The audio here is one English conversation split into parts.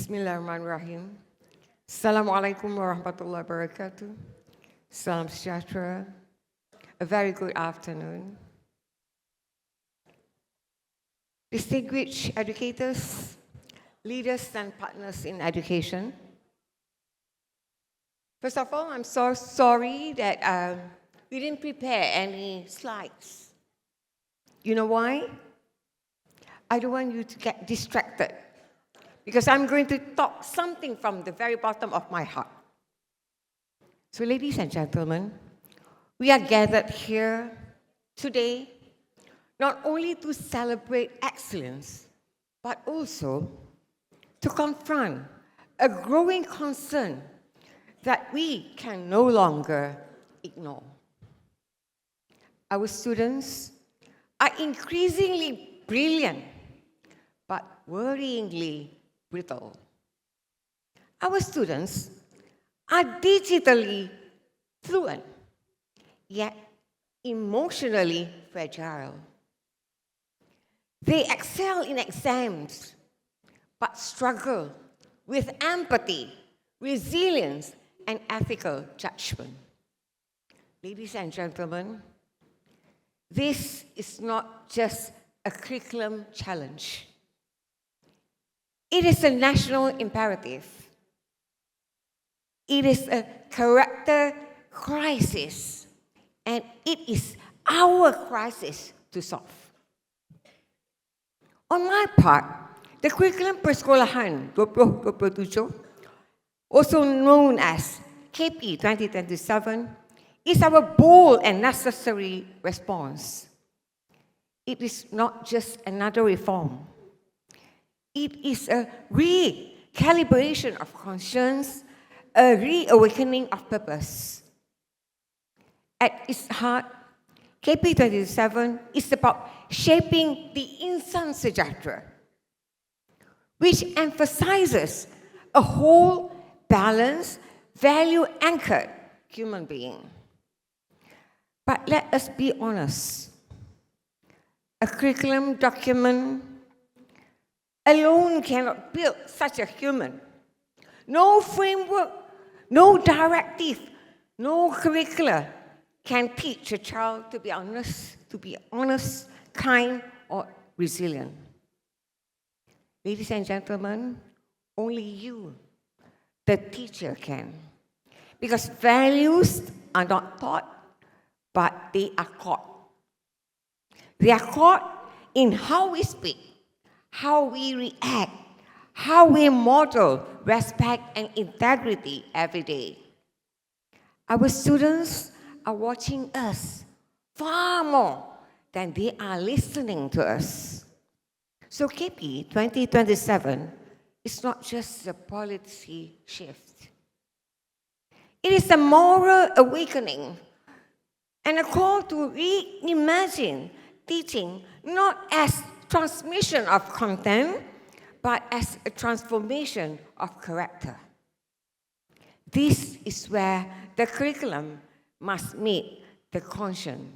Bismillahirrahmanirrahim. Assalamualaikum warahmatullahi wabarakatuh. Salam sejahtera. A very good afternoon. Distinguished educators, leaders and partners in education. First of all, I'm so sorry that we didn't prepare any slides. You know why? I don't want you to get distracted because I'm going to talk something from the very bottom of my heart. So ladies and gentlemen, we are gathered here today not only to celebrate excellence, but also to confront a growing concern that we can no longer ignore. Our students are increasingly brilliant, but worryingly brittle. Our students are digitally fluent, yet emotionally fragile. They excel in exams, but struggle with empathy, resilience, and ethical judgment. Ladies and gentlemen, this is not just a curriculum challenge. It is a national imperative. It is a character crisis, and it is our crisis to solve. On my part, the Curriculum Persekolahan 2027, also known as KP 2027, is our bold and necessary response. It is not just another reform. It is a recalibration of conscience, a reawakening of purpose. At its heart, KP 27 is about shaping the insan sejahtera, which emphasizes a whole, balanced, value-anchored human being. But let us be honest. A curriculum document alone cannot build such a human. No framework, no directive, no curricula can teach a child to be honest, kind, or resilient. Ladies and gentlemen, only you, the teacher, can. Because values are not taught, but they are caught. They are caught in how we speak, how we react, how we model respect and integrity every day. Our students are watching us far more than they are listening to us. So KP 2027 is not just a policy shift. It is a moral awakening and a call to reimagine teaching not as transmission of content, but as a transformation of character. This is where the curriculum must meet the conscience.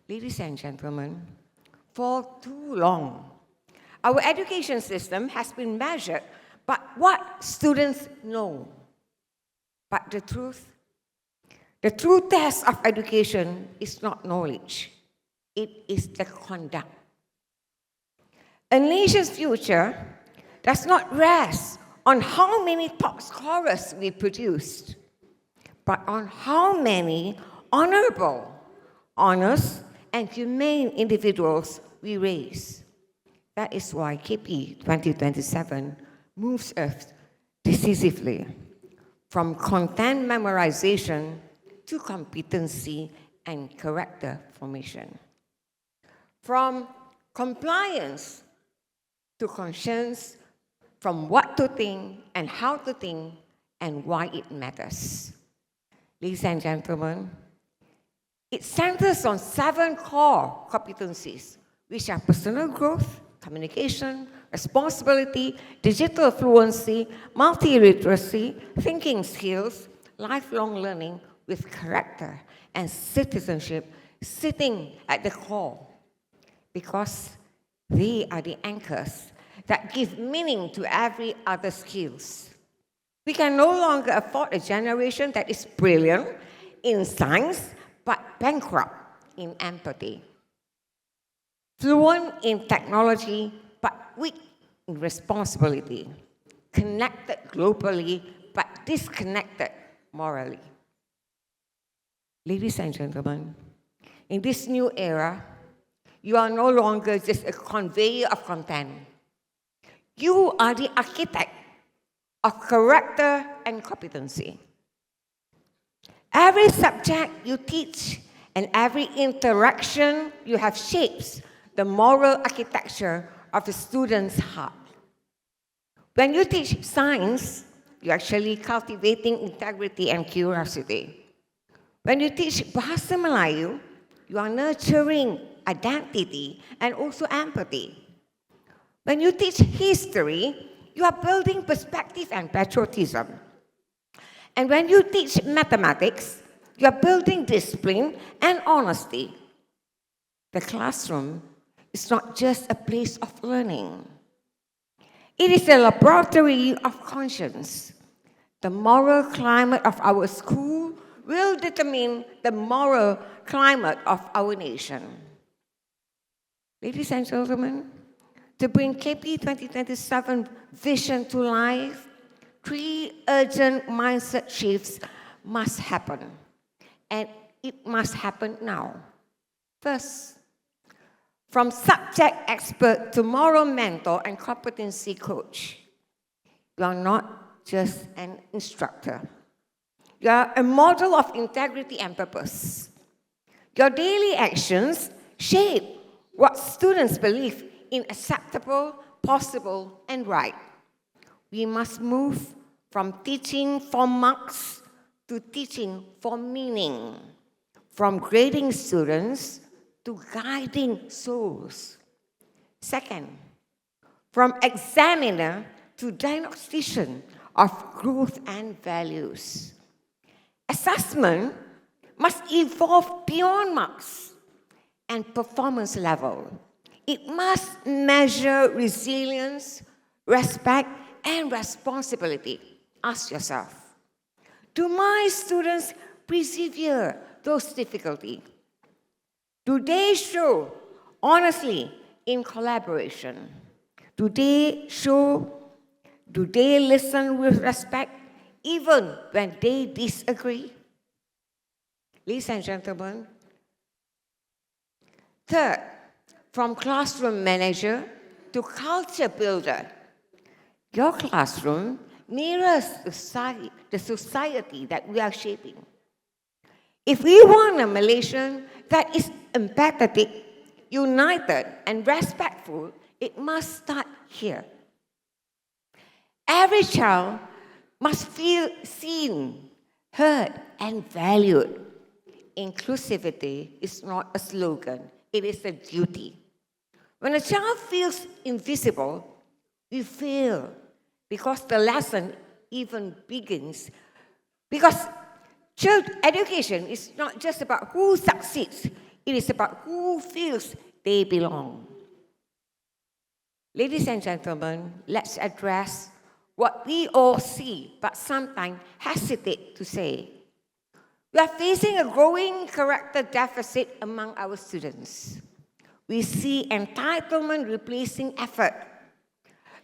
Ladies and gentlemen, for too long, our education system has been measured by what students know. But the true test of education is not knowledge. It is the conduct. A nation's future does not rest on how many top scorers we produced, but on how many honorable, honest, and humane individuals we raise. That is why KP 2027 moves us decisively from content memorization to competency and character formation. From compliance to conscience, from what to think and how to think and why it matters. Ladies and gentlemen, it centers on 7 core competencies, which are personal growth, communication, responsibility, digital fluency, multi-literacy, thinking skills, lifelong learning with character, and citizenship sitting at the core, because they are the anchors that give meaning to every other skills. We can no longer afford a generation that is brilliant in science but bankrupt in empathy, fluent in technology but weak in responsibility, connected globally but disconnected morally. Ladies and gentlemen, in this new era, you are no longer just a conveyor of content. You are the architect of character and competency. Every subject you teach and every interaction you have shapes the moral architecture of the student's heart. When you teach science, you're actually cultivating integrity and curiosity. When you teach Bahasa Melayu, you are nurturing identity and also empathy. When you teach history, you are building perspective and patriotism. And when you teach mathematics, you are building discipline and honesty. The classroom is not just a place of learning. It is a laboratory of conscience. The moral climate of our school will determine the moral climate of our nation. Ladies and gentlemen, to bring KP 2027 vision to life, 3 urgent mindset shifts must happen. And it must happen now. First, from subject expert to moral mentor and competency coach, you are not just an instructor. You are a model of integrity and purpose. Your daily actions shape what students believe in acceptable, possible, and right. We must move from teaching for marks to teaching for meaning, from grading students to guiding souls. Second, from examiner to diagnostician of growth and values. Assessment must evolve beyond marks and performance level. It must measure resilience, respect, and responsibility. Ask yourself, do my students persevere those difficulties? Do they show honestly in collaboration? Do they listen with respect even when they disagree? Ladies and gentlemen, third, from classroom manager to culture builder, your classroom mirrors the society that we are shaping. If we want a Malaysian that is empathetic, united, and respectful, it must start here. Every child must feel seen, heard, and valued. Inclusivity is not a slogan, it is a duty. When a child feels invisible, we fail because the lesson even begins. Because child education is not just about who succeeds, it is about who feels they belong. Ladies and gentlemen, let's address what we all see but sometimes hesitate to say. We are facing a growing character deficit among our students. We see entitlement replacing effort.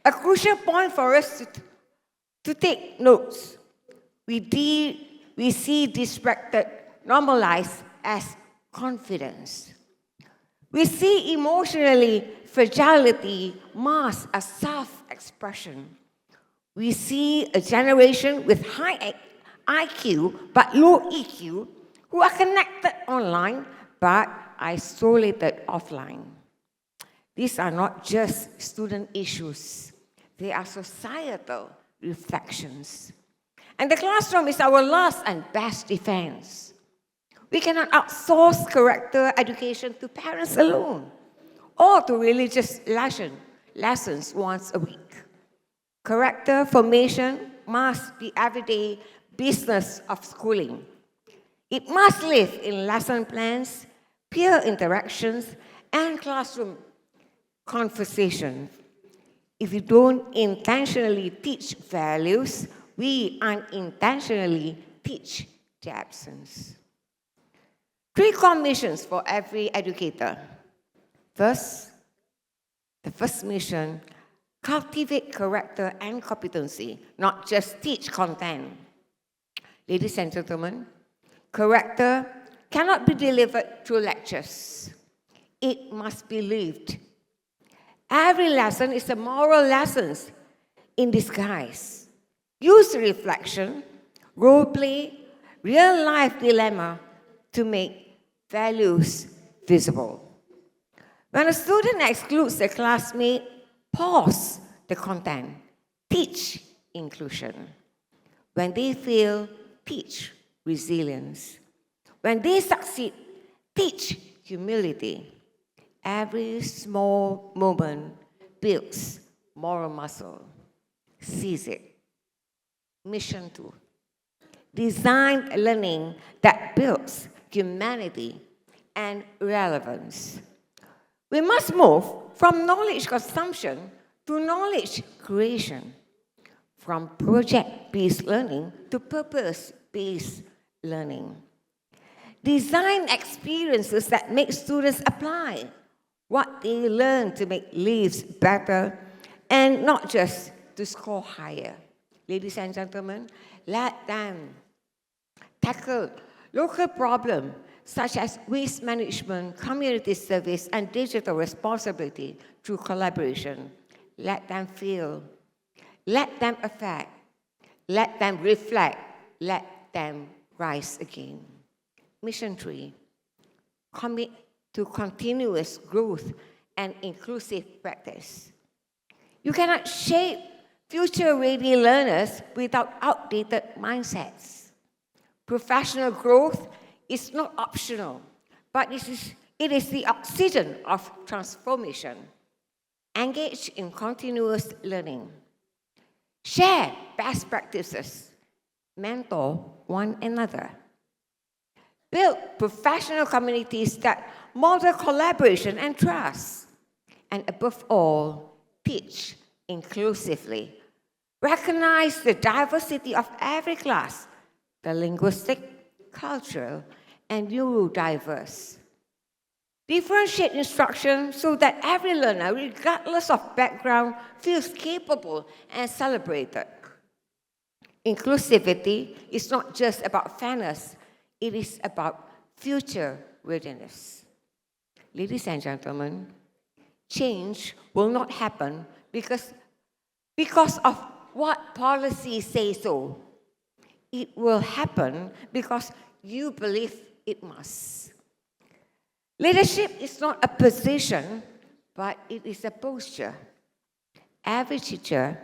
A crucial point for us to take notes. We see distracted normalized as confidence. We see emotionally fragility masked as self-expression. We see a generation with high IQ but low EQ who are connected online but isolated offline. These are not just student issues, they are societal reflections. And the classroom is our last and best defense. We cannot outsource character education to parents alone or to religious lessons once a week. Character formation must be everyday business of schooling. It must live in lesson plans, peer interactions, and classroom conversations. If you don't intentionally teach values, we unintentionally teach the absence. 3 commissions for every educator. First, the first mission, cultivate character and competency, not just teach content. Ladies and gentlemen, character cannot be delivered through lectures. It must be lived. Every lesson is a moral lesson in disguise. Use reflection, role play, real life dilemma to make values visible. When a student excludes a classmate, pause the content. Teach inclusion. When they fail, teach resilience. When they succeed, teach humility. Every small moment builds moral muscle. Seize it. Mission 2. Design learning that builds humanity and relevance. We must move from knowledge consumption to knowledge creation, from project-based learning to purpose-based learning. Design experiences that make students apply what they learn to make lives better and not just to score higher. Ladies and gentlemen, let them tackle local problems such as waste management, community service, and digital responsibility through collaboration. Let them feel. Let them affect. Let them reflect. Let them rise again. Mission 3, commit to continuous growth and inclusive practice. You cannot shape future-ready learners without outdated mindsets. Professional growth is not optional, but it is the oxygen of transformation. Engage in continuous learning. Share best practices. Mentor one another. Build professional communities that model collaboration and trust. And above all, teach inclusively. Recognize the diversity of every class, the linguistic, cultural, and neurodiverse. Differentiate instruction so that every learner, regardless of background, feels capable and celebrated. Inclusivity is not just about fairness, it is about future readiness. Ladies and gentlemen, change will not happen because of what policies say so. It will happen because you believe it must. Leadership is not a position, but it is a posture. Every teacher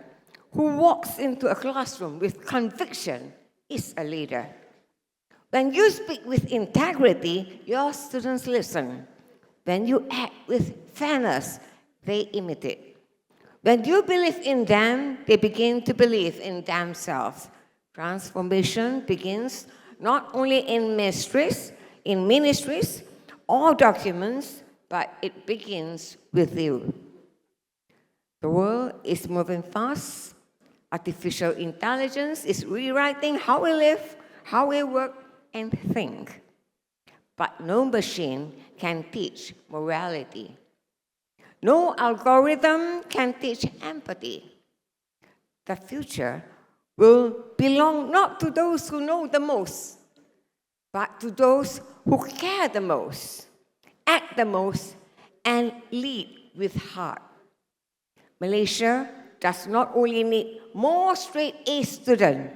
who walks into a classroom with conviction is a leader. When you speak with integrity, your students listen. When you act with fairness, they imitate. When you believe in them, they begin to believe in themselves. Transformation begins not only in ministries or documents, but it begins with you. The world is moving fast. Artificial intelligence is rewriting how we live, how we work, and think. But no machine can teach morality. No algorithm can teach empathy. The future will belong not to those who know the most, but to those who care the most, act the most, and lead with heart. Malaysia does not only need more straight A students,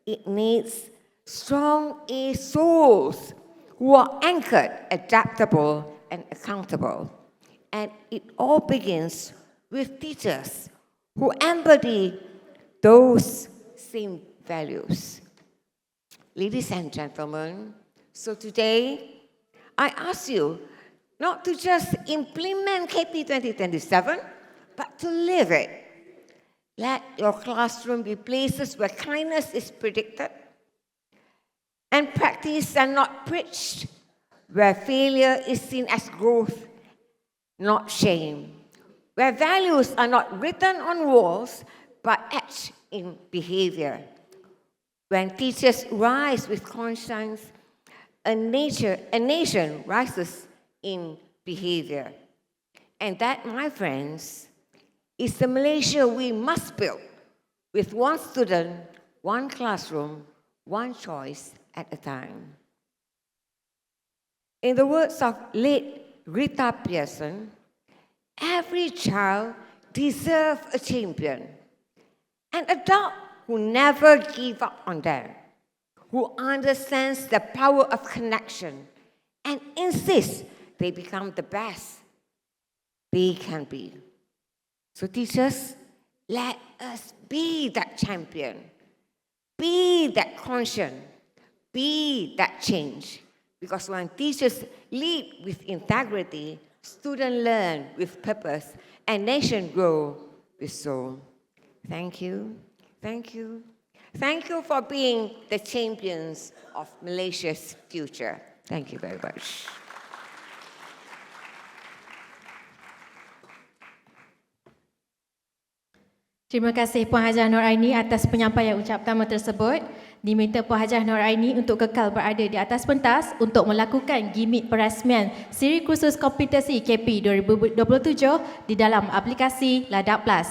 it needs strong A souls who are anchored, adaptable, and accountable. And it all begins with teachers who embody those same values. Ladies and gentlemen, so today, I ask you not to just implement KP 2027, but to live it. Let your classroom be places where kindness is predicted and practiced and not preached, where failure is seen as growth, not shame, where values are not written on walls but etched in behavior. When teachers rise with conscience, a nation rises in behavior. And that, my friends, is the Malaysia we must build, with one student, one classroom, one choice at a time. In the words of late Rita Pearson, every child deserves a champion, an adult who never gives up on them, who understands the power of connection and insists they become the best they can be. So teachers, let us be that champion, be that conscience, be that change. Because when teachers lead with integrity, students learn with purpose, and nation grow with soul. Thank you. Thank you. Thank you for being the champions of Malaysia's future. Thank you very much. Terima kasih Puan Hajah Nooraini atas penyampaian ucap pertama tersebut. Diminta Puan Hajah Nooraini untuk kekal berada di atas pentas untuk melakukan gimik perasmian siri khusus kompetensi KP 2027 di dalam aplikasi Ladap Plus.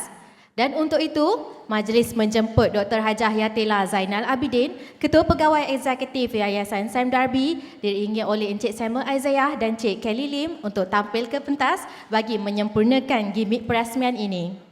Dan untuk itu, majlis menjemput Dr. Hajah Yatila Zainal Abidin, Ketua Pegawai Eksekutif Yayasan Sam Darby, diiringi oleh Encik Samuel Aizayah dan Encik Kelly Lim untuk tampil ke pentas bagi menyempurnakan gimik perasmian ini.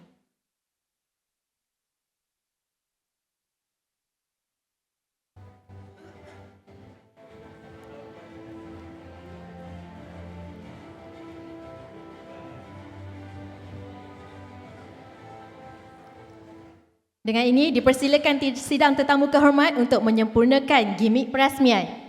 Dengan ini, dipersilakan sidang tetamu kehormat untuk menyempurnakan gimik perasmian.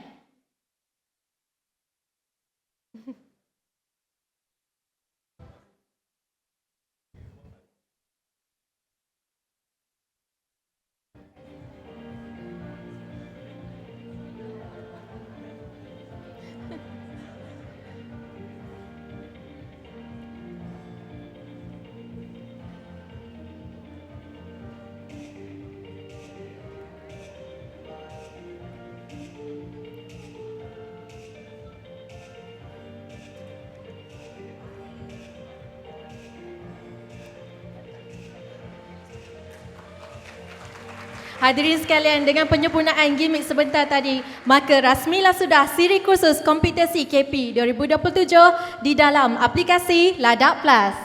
Hadirin sekalian, dengan penyempurnaan gimik sebentar tadi, maka rasmilah sudah siri khusus kompetensi KP 2027 di dalam aplikasi Ladap Plus.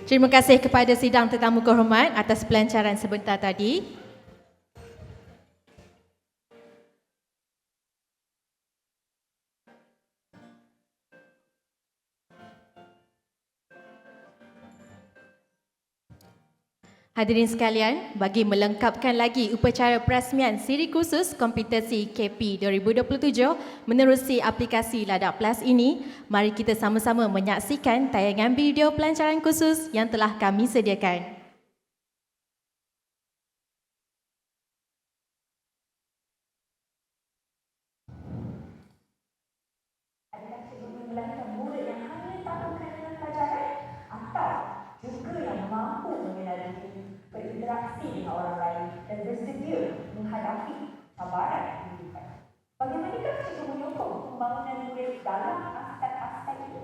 Terima kasih kepada sidang tetamu kehormat atas pelancaran sebentar tadi. Hadirin sekalian, bagi melengkapkan lagi upacara perasmian siri khusus kompetensi KP 2027 menerusi aplikasi Ladap Plus ini, mari kita sama-sama menyaksikan tayangan video pelancaran khusus yang telah kami sediakan. Berinteraksi dengan orang lain dan bersedia menghadapi cabaran kehidupan. Bagaimanakah cikgu menyokong pembangunan murid dalam aspek-aspek ini?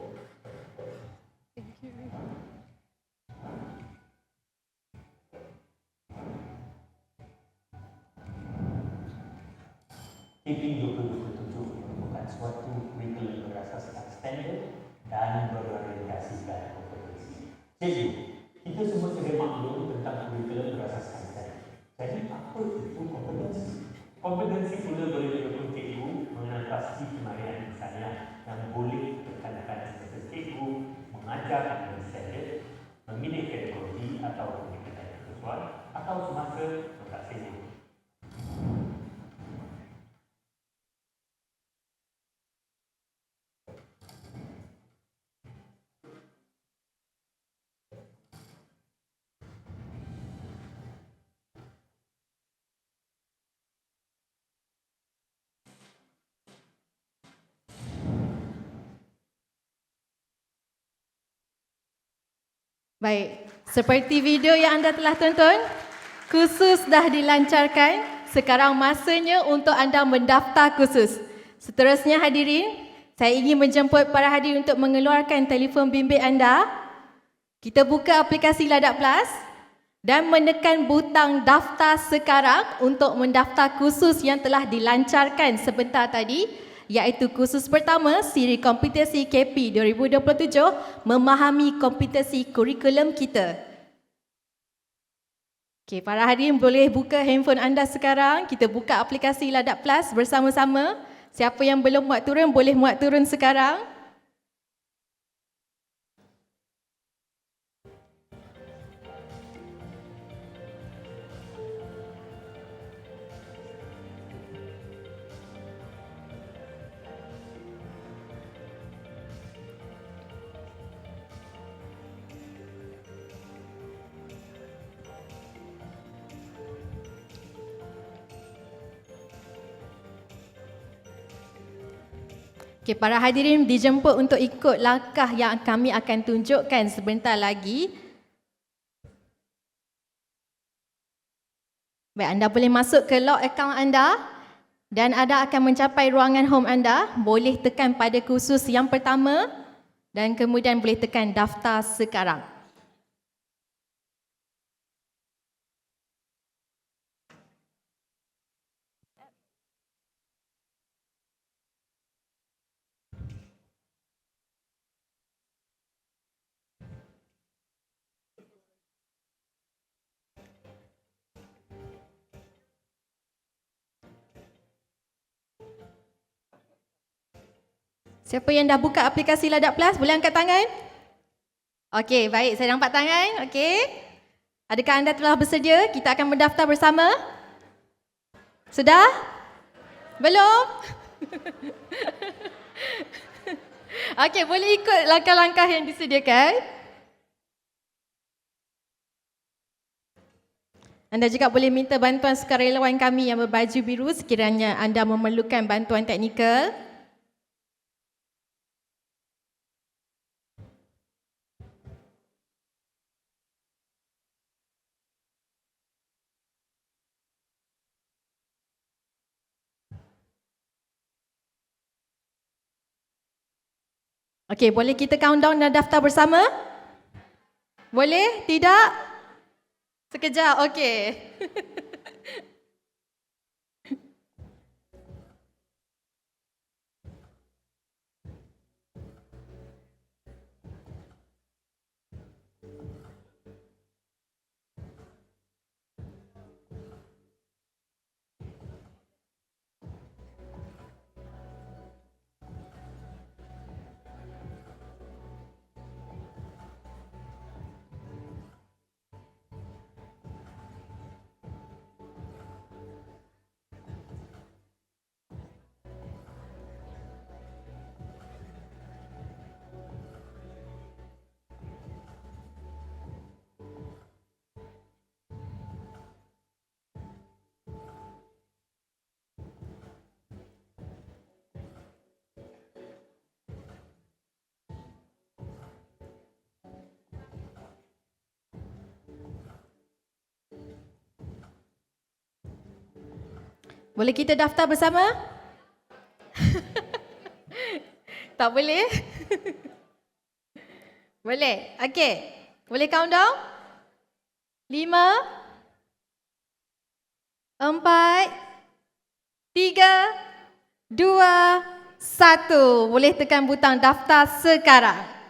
KP 2027 merupakan suatu kurikulum berasaskan standard dan berorientasikan kompetensi. Jadi, kita semua sedia maklum tentang kurikulum berasaskan standard. Jadi, apa itu kompetensi? Kompetensi pula boleh dikatakan cikgu mengenal pasti kemahiran insaniah yang boleh ditekankan sebagai cikgu mengajar dengan standard, memilih kategori atau pendekatan sesuai atau semasa mentaksir. Baik, seperti video yang anda telah tonton, kursus dah dilancarkan. Sekarang masanya untuk anda mendaftar kursus. Seterusnya hadirin, saya ingin menjemput para hadirin untuk mengeluarkan telefon bimbit anda. Kita buka aplikasi Ladap Plus dan menekan butang daftar sekarang untuk mendaftar kursus yang telah dilancarkan sebentar tadi, iaitu kursus pertama siri kompetisi KP 2027, memahami kompetisi kurikulum kita. Okey, para hadirin boleh buka handphone anda sekarang. Kita buka aplikasi Ladap Plus bersama-sama. Siapa yang belum muat turun boleh muat turun sekarang. Okey, para hadirin dijemput untuk ikut langkah yang kami akan tunjukkan sebentar lagi. Baik, anda boleh masuk ke log account anda dan anda akan mencapai ruangan home anda. Boleh tekan pada kursus yang pertama dan kemudian boleh tekan daftar sekarang. Siapa yang dah buka aplikasi Ladap Plus, boleh angkat tangan? Okey, baik, saya nampak tangan. Okey. Adakah anda telah bersedia? Kita akan mendaftar bersama. Sudah? Belum? Okey, boleh ikut langkah-langkah yang disediakan. Anda juga boleh minta bantuan sukarelawan kami yang berbaju biru sekiranya anda memerlukan bantuan teknikal. Okey, boleh kita countdown dan daftar bersama? Boleh? Tidak? Sekejap, okey. Boleh kita daftar bersama? Tak boleh? Boleh? Okey. Boleh countdown? 5, 4, 3, 2, 1. Boleh tekan butang daftar sekarang.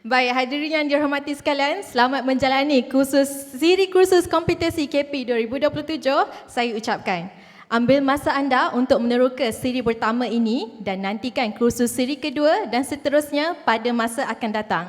Baik, hadirin yang dihormati sekalian, selamat menjalani siri kursus kompetisi KP 2027. Saya ucapkan, ambil masa anda untuk meneroka siri pertama ini dan nantikan kursus siri kedua dan seterusnya pada masa akan datang.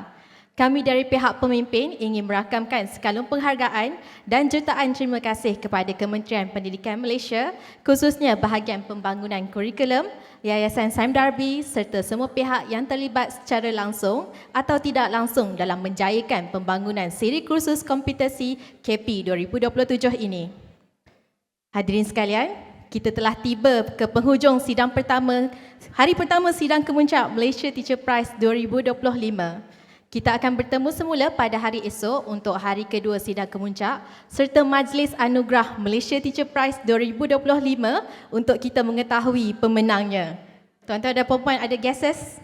Kami dari pihak pemimpin ingin merakamkan sekalung penghargaan dan jutaan terima kasih kepada Kementerian Pendidikan Malaysia, khususnya bahagian pembangunan kurikulum, Yayasan Saim Darby serta semua pihak yang terlibat secara langsung atau tidak langsung dalam menjayakan pembangunan siri kursus kompetisi KP 2027 ini. Hadirin sekalian, kita telah tiba ke penghujung sidang pertama, hari pertama sidang kemuncak Malaysia Teacher Prize 2025. Kita akan bertemu semula pada hari esok untuk hari kedua sidang kemuncak serta Majlis Anugerah Malaysia Teacher Prize 2025 untuk kita mengetahui pemenangnya. Tuan-tuan dan puan-puan, ada guesses?